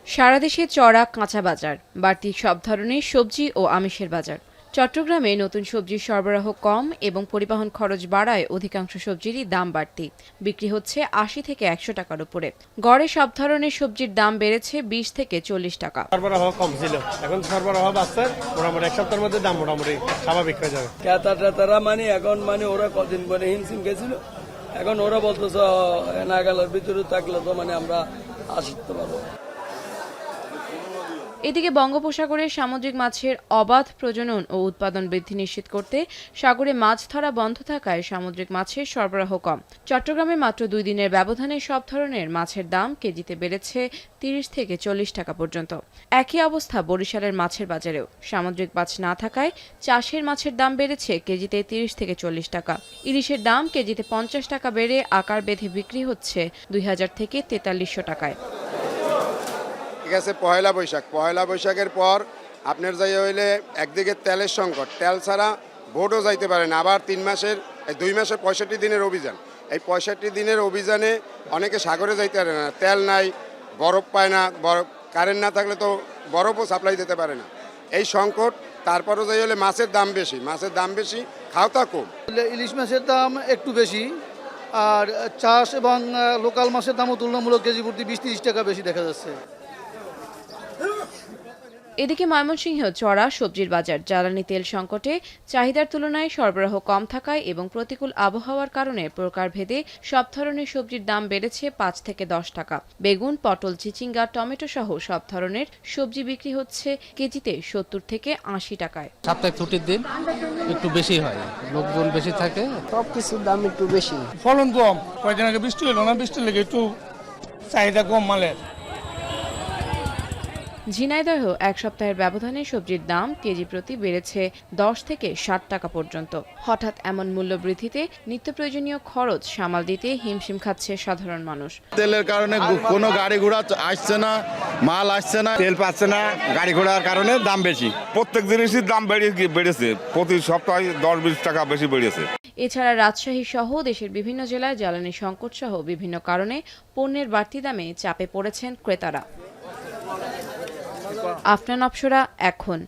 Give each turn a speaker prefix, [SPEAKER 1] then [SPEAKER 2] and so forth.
[SPEAKER 1] সারা দেশে চড়া কাঁচা বাজার, বাড়তি সব ধরনের সবজি ও আমিষের বাজার। চট্টগ্রামে নতুন সবজির সরবরাহ কম এবং পরিবহন খরচ বাড়ায় অধিকাংশ সবজিরই দাম বাড়তি। বিক্রি হচ্ছে ৮০ থেকে ১০০ টাকার উপরে। গড়ে সব ধরনের সবজির দাম বেড়েছে ২০ থেকে ৪০ টাকা।
[SPEAKER 2] সরবরাহ কম ছিল, এখন সরবরাহ বাড়ছে। মোটামুটি এক সপ্তাহের মধ্যে দাম মোটামুটি স্বাভাবিক হয়ে যাবে।
[SPEAKER 3] ক্রেতারা এখন ওরা কদিন পরে হিমশিম গেছিল, এখন ওরা বলতেছে নাগালের ভিতরে থাকলে তো আমরা আসতে পারবো।
[SPEAKER 1] এদিকে বঙ্গোপসাগরে সামুদ্রিক মাছের অবাধ প্রজনন ও উৎপাদন বৃদ্ধি নিশ্চিত করতে সাগরে মাছ ধরা বন্ধ থাকায় সামুদ্রিক মাছের সরবরাহ কম। চট্টগ্রামে মাত্র ২ দিনের ব্যবধানে সব ধরনের মাছের দাম কেজিতে বেড়েছে ৩০ থেকে ৪০ টাকা পর্যন্ত। একই অবস্থা বরিশালের মাছের বাজারেও। সামুদ্রিক মাছ না থাকায় চাষের মাছের দাম বেড়েছে কেজিতে ৩০ থেকে ৪০ টাকা। ইলিশের দাম কেজিতে ৫০ টাকা বেড়ে আকার বেঁধে বিক্রি হচ্ছে ২০০০ থেকে ৪৩০০ টাকায়।
[SPEAKER 4] ঠিক আছে, পয়লা বৈশাখের পর আপনার যাই হইলে একদিকে তেলের সংকট, তেল ছাড়া ভোটও যাইতে পারে না। আবার 2 মাসের 65 দিনের অভিযান, এই 65 দিনের অভিযানে অনেকে সাগরে যাইতে পারে না, তেল নাই, বরফ পায় না, কারেন্ট না থাকলে তো বরফও সাপ্লাই দিতে পারে না, এই সংকট। তারপরও যাই হলে মাছের দাম বেশি, খাওয়া কম।
[SPEAKER 5] ইলিশ মাছের দাম একটু বেশি, আর চাষ এবং লোকাল মাছের দামও তুলনামূলক কেজি প্রতি ২০-৩০ টাকা বেশি দেখা যাচ্ছে।
[SPEAKER 1] এদিকে ময়মনসিংহ চড়া সবজির বাজার। জ্বালানি তেল সংকটে চাহিদার তুলনায় সরবরাহ কম থাকায় এবং প্রতিকূল আবহাওয়ার কারণে প্রকারভেদে সব ধরনের সবজির দাম বেড়েছে ৫ থেকে ১০ টাকা। বেগুন, পটল, চিচিঙ্গা, টমেটো সহ সব ধরনের সবজি বিক্রি হচ্ছে কেজিতে ৭০ থেকে ৮০ টাকায়।
[SPEAKER 6] সাপ্তাহিক ছুটির দিন একটু বেশি হয়, লোকজন বেশি থাকে,
[SPEAKER 7] সবকিছুর দাম একটু বেশি।
[SPEAKER 2] ফলন কম, কয়েকদিন আগে বৃষ্টি হলো না, বৃষ্টির লেগে একটু চাহিদা কম মালের।
[SPEAKER 1] ঝিনাইদহেও এক সপ্তাহের ব্যবধানে সবজির দাম কেজি প্রতি বেড়েছে ১০ থেকে ৬০ টাকা পর্যন্ত। হঠাৎ এমন মূল্য বৃদ্ধিতে নিত্য প্রয়োজনীয় খরচ সামাল দিতে হিমশিম খাচ্ছে সাধারণ মানুষ।
[SPEAKER 8] তেলের কারণে কোনো গাড়ি ঘোড়া আসছে না, মাল আসছে না, তেল পাচ্ছে না, গাড়ি ঘোড়ার কারণে দাম বেশি।
[SPEAKER 9] প্রত্যেক জিনিসের দাম বেড়েছে, প্রতি সপ্তাহে ১০-২০ টাকা বেশি বেড়েছে।
[SPEAKER 1] এছাড়া রাজশাহী সহ দেশের বিভিন্ন জেলায় জ্বালানি সংকট সহ বিভিন্ন কারণে পণ্যের বাড়তি দামে চাপে পড়েছেন ক্রেতারা। আফনান অপসরা, এখন।